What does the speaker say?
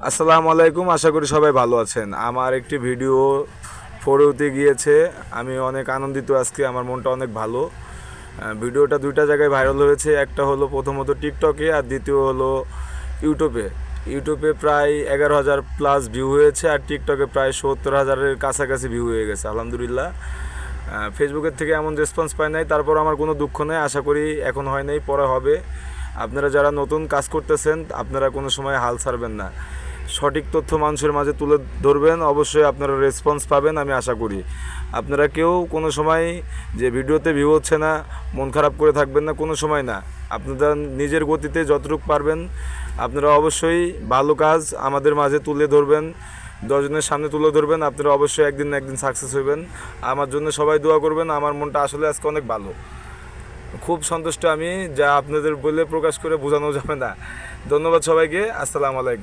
আসসালামু আলাইকুম, আশা করি সবাই ভালো আছেন। আমার একটি ভিডিও ফলোতে গিয়েছে, আমি অনেক আনন্দিত। আজকে আমার মনটা অনেক ভালো। ভিডিওটা দুইটা জায়গায় ভাইরাল হয়েছে। একটা হলো প্রথমত টিকটকে, আর দ্বিতীয় হলো ইউটিউবে। ইউটিউবে প্রায় 11,000 প্লাস ভিউ হয়েছে, আর টিকটকে প্রায় 70,000-এর কাছাকাছি ভিউ হয়ে গেছে, আলহামদুলিল্লাহ। ফেসবুকের থেকে এমন রেসপন্স পাই নাই, তারপর আমার কোনো দুঃখ নেই। আশা করি এখন হয় নাই, পরে হবে। আপনারা যারা নতুন কাজ করতেছেন, আপনারা কোনো সময় হাল ছাড়বেন না। সঠিক তথ্য মানুষের মাঝে তুলে ধরবেন, অবশ্যই আপনারা রেসপন্স পাবেন আমি আশা করি। আপনারা কেউ কোনো সময় যে ভিডিওতে ভিউ হচ্ছে না মন খারাপ করে থাকবেন না, কোনো সময় না। আপনারা নিজের গতিতে যতটুকু পারবেন আপনারা অবশ্যই ভালো কাজ আমাদের মাঝে তুলে ধরবেন, 10 জনের সামনে তুলে ধরবেন। আপনারা অবশ্যই একদিন না একদিন সাকসেস হবেন। আমার জন্য সবাই দোয়া করবেন। আমার মনটা আসলে আজকে অনেক ভালো, খুব সন্তুষ্ট আমি, যা আপনাদের বলে প্রকাশ করে বোঝানো যাবে না। ধন্যবাদ সবাইকে। আসসালামু আলাইকুম।